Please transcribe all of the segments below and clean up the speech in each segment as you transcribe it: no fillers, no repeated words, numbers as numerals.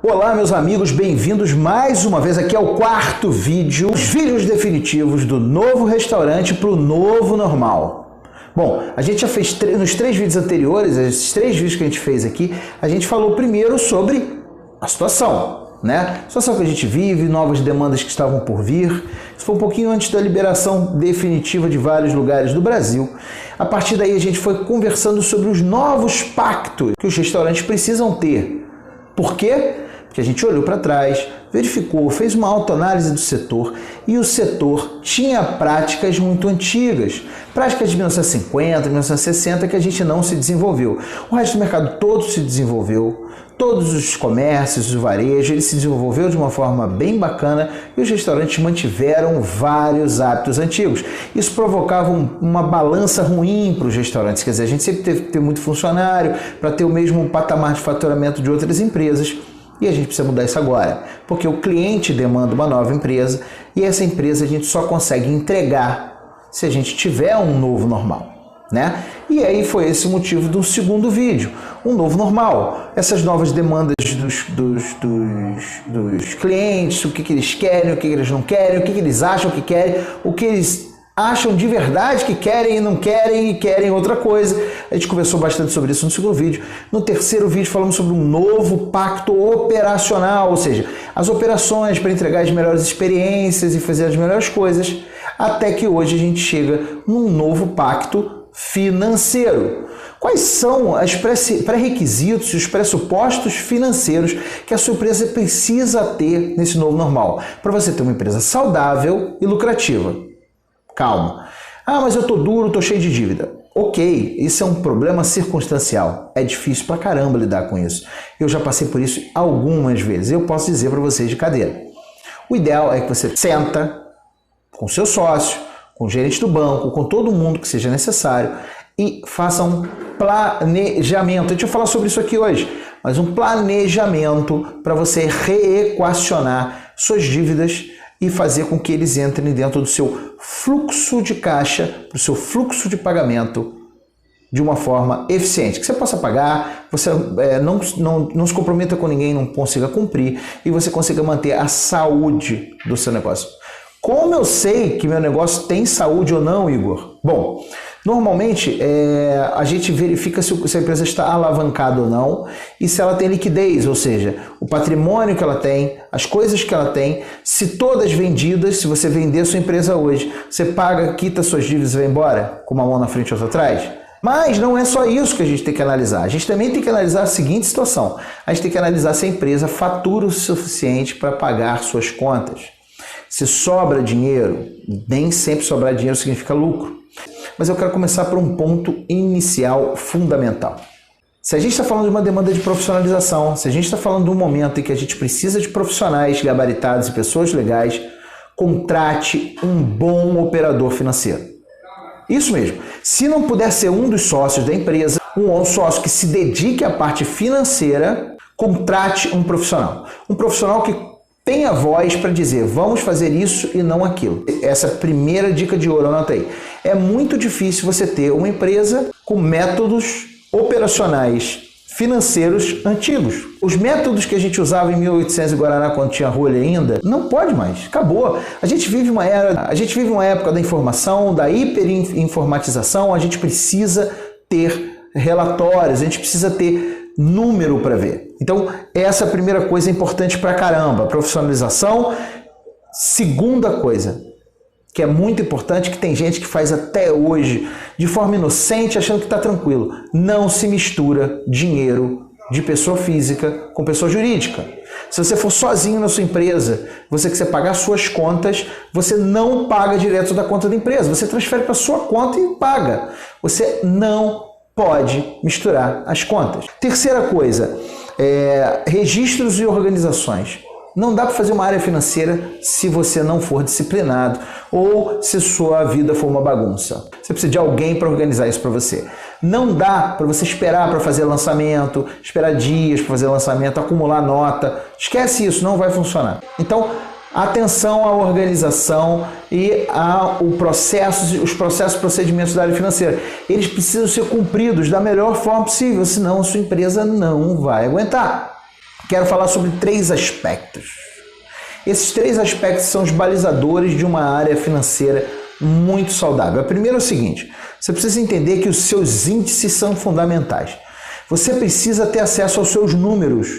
Olá meus amigos, bem-vindos mais uma vez aqui ao quarto vídeo, os vídeos definitivos do novo restaurante para o novo normal. Bom, a gente já fez nos 3 vídeos anteriores, esses 3 vídeos que a gente fez aqui, a gente falou primeiro sobre a situação, né? A situação que a gente vive, novas demandas que estavam por vir. Isso foi um pouquinho antes da liberação definitiva de vários lugares do Brasil. A partir daí a gente foi conversando sobre os novos pactos que os restaurantes precisam ter. Por quê? Porque a gente olhou para trás, verificou, fez uma autoanálise do setor e o setor tinha práticas muito antigas, práticas de 1950, 1960 que a gente não se desenvolveu. O resto do mercado todo se desenvolveu, todos os comércios, o varejo, ele se desenvolveu de uma forma bem bacana e os restaurantes mantiveram vários hábitos antigos. Isso provocava uma balança ruim para os restaurantes, quer dizer, a gente sempre teve que ter muito funcionário para ter o mesmo patamar de faturamento de outras empresas. E a gente precisa mudar isso agora, porque o cliente demanda uma nova empresa e essa empresa a gente só consegue entregar se a gente tiver um novo normal, né? E aí foi esse o motivo do segundo vídeo, um novo normal. Essas novas demandas dos clientes, o que eles querem, o que eles não querem, o que eles acham que querem, o que eles acham de verdade que querem e não querem e querem outra coisa. A gente conversou bastante sobre isso no segundo vídeo. No terceiro vídeo falamos sobre um novo pacto operacional, ou seja, as operações para entregar as melhores experiências e fazer as melhores coisas, até que hoje a gente chega num novo pacto financeiro. Quais são os pré-requisitos e os pressupostos financeiros que a sua empresa precisa ter nesse novo normal, para você ter uma empresa saudável e lucrativa? Calma. Ah, mas eu tô duro, tô cheio de dívida. Ok, isso é um problema circunstancial. É difícil pra caramba lidar com isso. Eu já passei por isso algumas vezes. Eu posso dizer para vocês de cadeira. O ideal é que você senta com seu sócio, com o gerente do banco, com todo mundo que seja necessário e faça um planejamento. Deixa eu falar sobre isso aqui hoje. Mas um planejamento para você reequacionar suas dívidas e fazer com que eles entrem dentro do seu fluxo de caixa, do seu fluxo de pagamento de uma forma eficiente, que você possa pagar, você não se comprometa com ninguém, não consiga cumprir e você consiga manter a saúde do seu negócio. Como eu sei que meu negócio tem saúde ou não, Igor? Bom, normalmente a gente verifica se a empresa está alavancada ou não e se ela tem liquidez, ou seja, o patrimônio que ela tem, as coisas que ela tem, se todas vendidas, se você vender a sua empresa hoje, você paga, quita suas dívidas e vai embora, com uma mão na frente e outra atrás? Mas não é só isso que a gente tem que analisar. A gente também tem que analisar a seguinte situação. A gente tem que analisar se a empresa fatura o suficiente para pagar suas contas. Se sobra dinheiro, nem sempre sobrar dinheiro significa lucro. Mas eu quero começar por um ponto inicial fundamental. Se a gente está falando de uma demanda de profissionalização, se a gente está falando de um momento em que a gente precisa de profissionais gabaritados e pessoas legais, contrate um bom operador financeiro. Isso mesmo. Se não puder ser um dos sócios da empresa, um sócio que se dedique à parte financeira, contrate um profissional. Um profissional que tenha voz para dizer, vamos fazer isso e não aquilo. Essa é a primeira dica de ouro, anota aí. É muito difícil você ter uma empresa com métodos operacionais financeiros antigos. Os métodos que a gente usava em 1800 em Guaraná, quando tinha rolha ainda, não pode mais, acabou. A gente vive uma época da informação, da hiperinformatização, a gente precisa ter relatórios, a gente precisa ter número para ver. Então, essa é a primeira coisa importante pra caramba, profissionalização. Segunda coisa, que é muito importante, que tem gente que faz até hoje, de forma inocente, achando que está tranquilo. Não se mistura dinheiro de pessoa física com pessoa jurídica. Se você for sozinho na sua empresa, você quiser pagar suas contas, você não paga direto da conta da empresa, você transfere para sua conta e paga. Você não pode misturar as contas. Terceira coisa, registros e organizações. Não dá para fazer uma área financeira se você não for disciplinado ou se sua vida for uma bagunça. Você precisa de alguém para organizar isso para você. Não dá para você esperar para fazer lançamento, esperar dias para fazer lançamento, acumular nota. Esquece isso, não vai funcionar. Então, atenção à organização e os processos e procedimentos da área financeira. Eles precisam ser cumpridos da melhor forma possível, senão a sua empresa não vai aguentar. quero falar sobre 3 aspectos. Esses 3 aspectos são os balizadores de uma área financeira muito saudável. A primeira é o seguinte: você precisa entender que os seus índices são fundamentais. Você precisa ter acesso aos seus números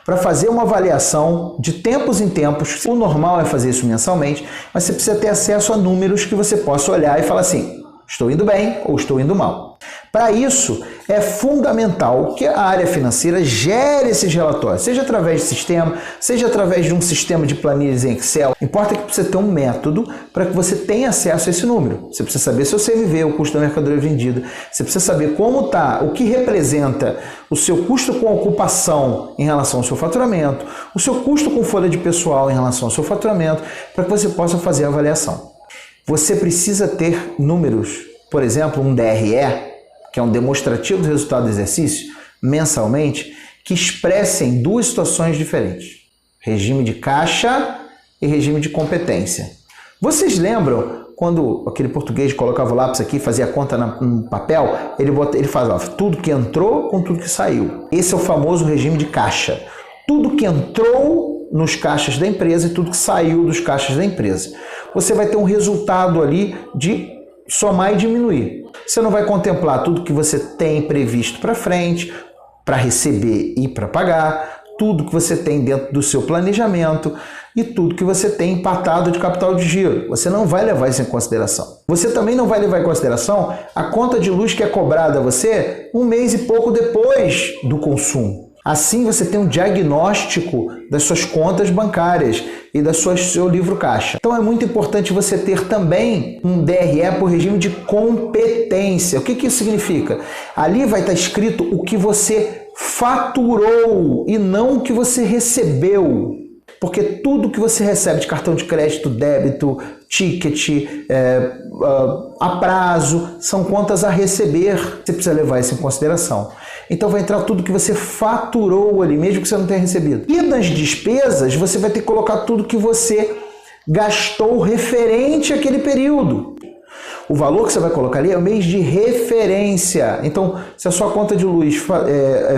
para fazer uma avaliação de tempos em tempos. O normal é fazer isso mensalmente, mas você precisa ter acesso a números que você possa olhar e falar assim: estou indo bem ou estou indo mal. Para isso, é fundamental que a área financeira gere esses relatórios, seja através de sistema, seja através de um sistema de planilhas em Excel. Importa que você tenha um método para que você tenha acesso a esse número. Você precisa saber seu CMV, o custo da mercadoria vendida. Você precisa saber como está, o que representa o seu custo com ocupação em relação ao seu faturamento, o seu custo com folha de pessoal em relação ao seu faturamento, para que você possa fazer a avaliação. Você precisa ter números, por exemplo, um DRE, que é um demonstrativo do resultado do exercício, mensalmente, que expressem 2 situações diferentes: regime de caixa e regime de competência. Vocês lembram quando aquele português colocava o lápis aqui, fazia a conta no papel, ele fazia tudo que entrou com tudo que saiu. Esse é o famoso regime de caixa. Tudo que entrou nos caixas da empresa e tudo que saiu dos caixas da empresa. Você vai ter um resultado ali de somar e diminuir. Você não vai contemplar tudo que você tem previsto para frente, para receber e para pagar, tudo que você tem dentro do seu planejamento e tudo que você tem empatado de capital de giro. Você não vai levar isso em consideração. Você também não vai levar em consideração a conta de luz que é cobrada a você 1 mês e pouco depois do consumo. Assim você tem um diagnóstico das suas contas bancárias e do seu livro caixa. Então é muito importante você ter também um DRE por regime de competência. O que isso significa? Ali vai estar escrito o que você faturou e não o que você recebeu. Porque tudo que você recebe de cartão de crédito, débito, ticket, a prazo, são contas a receber. Você precisa levar isso em consideração. Então vai entrar tudo que você faturou ali, mesmo que você não tenha recebido. E nas despesas, você vai ter que colocar tudo que você gastou referente àquele período. O valor que você vai colocar ali é o mês de referência. Então, se a sua conta de luz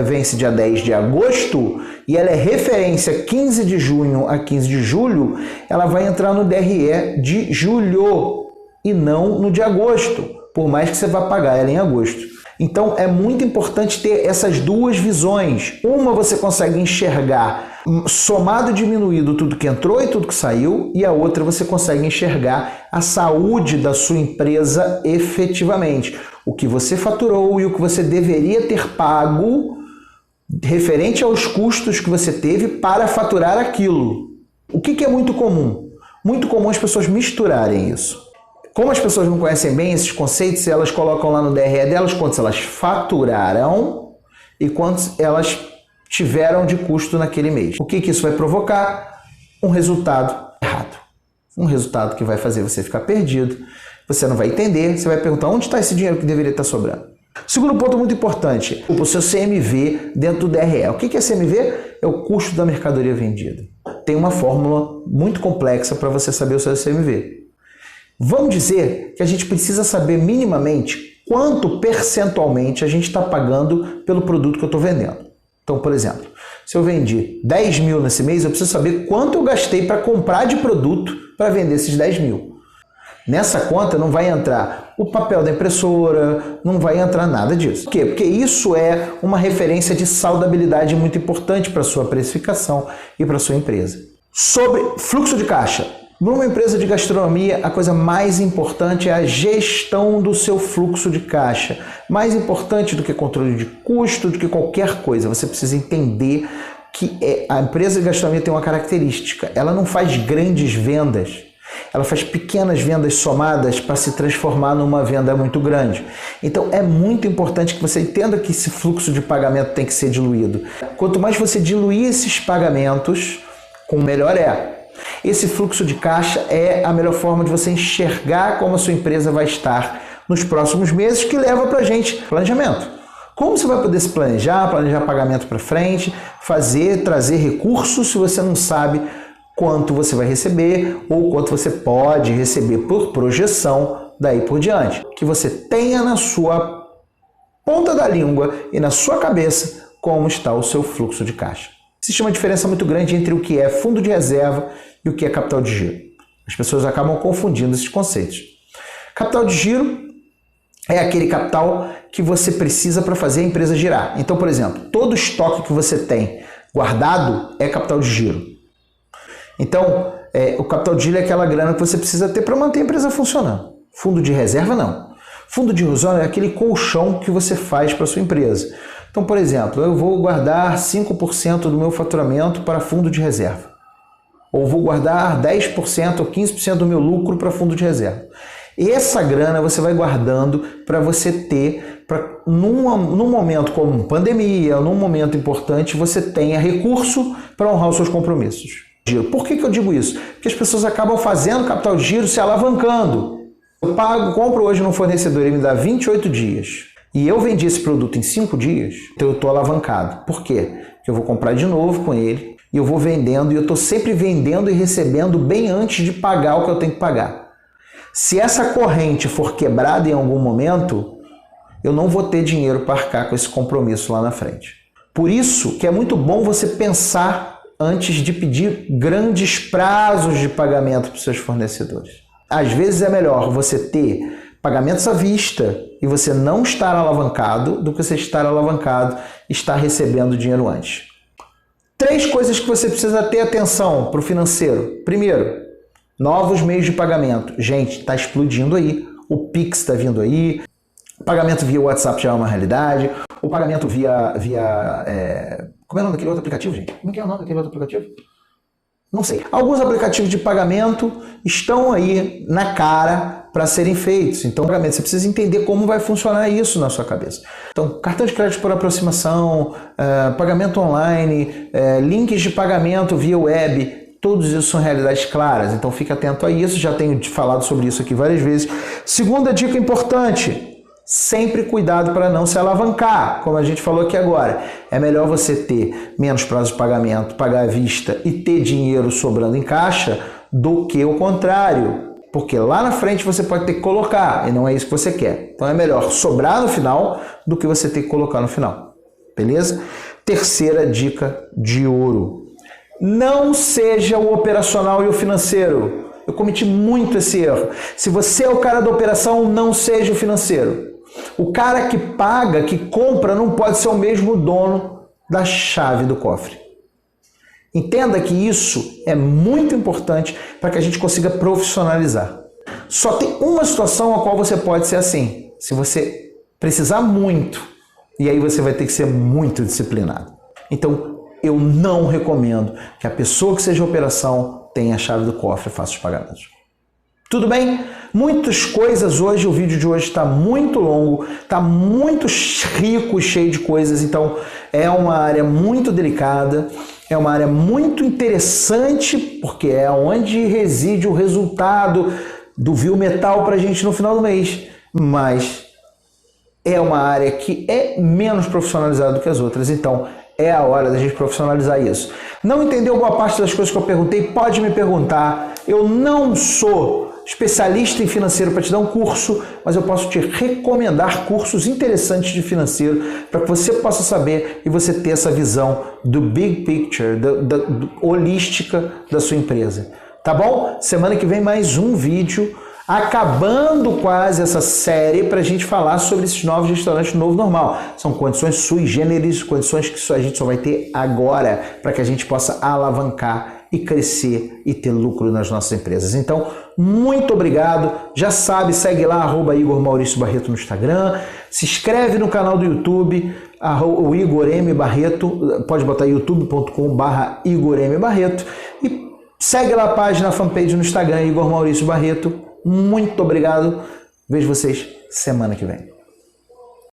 vence dia 10 de agosto e ela é referência 15 de junho a 15 de julho, ela vai entrar no DRE de julho e não no de agosto, por mais que você vá pagar ela em agosto. Então, é muito importante ter essas 2 visões. Uma você consegue enxergar somado e diminuído tudo que entrou e tudo que saiu, e a outra você consegue enxergar a saúde da sua empresa efetivamente. O que você faturou e o que você deveria ter pago referente aos custos que você teve para faturar aquilo. O que é muito comum? Muito comum as pessoas misturarem isso. Como as pessoas não conhecem bem esses conceitos, elas colocam lá no DRE delas quantos elas faturaram e quantos elas tiveram de custo naquele mês. O que isso vai provocar? Um resultado errado. Um resultado que vai fazer você ficar perdido, você não vai entender, você vai perguntar onde está esse dinheiro que deveria estar sobrando. Segundo ponto muito importante, o seu CMV dentro do DRE. O que é CMV? É o custo da mercadoria vendida. Tem uma fórmula muito complexa para você saber o seu CMV. Vamos dizer que a gente precisa saber minimamente quanto percentualmente a gente está pagando pelo produto que eu estou vendendo. Então, por exemplo, se eu vendi 10 mil nesse mês, eu preciso saber quanto eu gastei para comprar de produto para vender esses 10 mil. Nessa conta não vai entrar o papel da impressora, não vai entrar nada disso. Por quê? Porque isso é uma referência de saudabilidade muito importante para a sua precificação e para a sua empresa. Sobre fluxo de caixa. Numa empresa de gastronomia, a coisa mais importante é a gestão do seu fluxo de caixa. Mais importante do que controle de custo, do que qualquer coisa. Você precisa entender que a empresa de gastronomia tem uma característica. Ela não faz grandes vendas. Ela faz pequenas vendas somadas para se transformar numa venda muito grande. Então é muito importante que você entenda que esse fluxo de pagamento tem que ser diluído. Quanto mais você diluir esses pagamentos, melhor é. Esse fluxo de caixa é a melhor forma de você enxergar como a sua empresa vai estar nos próximos meses, que leva para a gente planejamento. Como você vai poder se planejar pagamento para frente, trazer recursos se você não sabe quanto você vai receber ou quanto você pode receber por projeção daí por diante. Que você tenha na sua ponta da língua e na sua cabeça como está o seu fluxo de caixa. Existe uma diferença muito grande entre o que é fundo de reserva e o que é capital de giro. As pessoas acabam confundindo esses conceitos. Capital de giro é aquele capital que você precisa para fazer a empresa girar. Então, por exemplo, todo estoque que você tem guardado é capital de giro. Então, o capital de giro é aquela grana que você precisa ter para manter a empresa funcionando. Fundo de reserva, não. Fundo de reserva é aquele colchão que você faz para a sua empresa. Então, por exemplo, eu vou guardar 5% do meu faturamento para fundo de reserva. Ou vou guardar 10% ou 15% do meu lucro para fundo de reserva. E essa grana você vai guardando para você ter, num momento como pandemia, num momento importante, você tenha recurso para honrar os seus compromissos. Por que eu digo isso? Porque as pessoas acabam fazendo capital de giro se alavancando. Eu compro hoje num fornecedor e me dá 28 dias. E eu vendi esse produto em 5 dias, então eu estou alavancado. Por quê? Porque eu vou comprar de novo com ele e eu vou vendendo e eu estou sempre vendendo e recebendo bem antes de pagar o que eu tenho que pagar. Se essa corrente for quebrada em algum momento, eu não vou ter dinheiro para arcar com esse compromisso lá na frente. Por isso que é muito bom você pensar antes de pedir grandes prazos de pagamento para os seus fornecedores. Às vezes é melhor você ter pagamentos à vista e você não estar alavancado do que você estar alavancado e estar recebendo dinheiro antes. 3 coisas que você precisa ter atenção para o financeiro. Primeiro, novos meios de pagamento. Gente, está explodindo aí. O Pix está vindo aí. O pagamento via WhatsApp já é uma realidade. O pagamento via como é o nome daquele outro aplicativo, gente? Como é que é o nome daquele outro aplicativo? Não sei. Alguns aplicativos de pagamento estão aí na cara para serem feitos. Então, pagamento, você precisa entender como vai funcionar isso na sua cabeça. Então, cartão de crédito por aproximação, pagamento online, links de pagamento via web, todos isso são realidades claras. Então, fique atento a isso. Já tenho falado sobre isso aqui várias vezes. Segunda dica importante. Sempre cuidado para não se alavancar, como a gente falou aqui agora. É melhor você ter menos prazo de pagamento, pagar à vista e ter dinheiro sobrando em caixa do que o contrário. Porque lá na frente você pode ter que colocar e não é isso que você quer. Então é melhor sobrar no final do que você ter que colocar no final. Beleza? Terceira dica de ouro. Não seja o operacional e o financeiro. Eu cometi muito esse erro. Se você é o cara da operação, não seja o financeiro. O cara que paga, que compra, não pode ser o mesmo dono da chave do cofre. Entenda que isso é muito importante para que a gente consiga profissionalizar. Só tem uma situação a qual você pode ser assim. Se você precisar muito, e aí você vai ter que ser muito disciplinado. Então, eu não recomendo que a pessoa que seja operação tenha a chave do cofre e faça os pagamentos. Tudo bem? Muitas coisas hoje, o vídeo de hoje está muito longo, está muito rico, cheio de coisas, então é uma área muito delicada, é uma área muito interessante, porque é onde reside o resultado do Viu Metal para a gente no final do mês, mas é uma área que é menos profissionalizada do que as outras, então é a hora da gente profissionalizar isso. Não entendeu boa parte das coisas que eu perguntei? Pode me perguntar. Eu não sou especialista em financeiro para te dar um curso, mas eu posso te recomendar cursos interessantes de financeiro para que você possa saber e você ter essa visão do big picture, holística da sua empresa. Tá bom? Semana que vem mais um vídeo, acabando quase essa série para a gente falar sobre esses novos restaurantes novo normal. São condições sui generis, condições que a gente só vai ter agora para que a gente possa alavancar e crescer e ter lucro nas nossas empresas. Então, muito obrigado. Já sabe, segue lá, @Igor Maurício Barreto no Instagram. Se inscreve no canal do YouTube, o Igor M. Barreto. Pode botar youtube.com/Igor M. Barreto. E segue lá a página, a fanpage no Instagram, Igor Maurício Barreto. Muito obrigado. Vejo vocês semana que vem.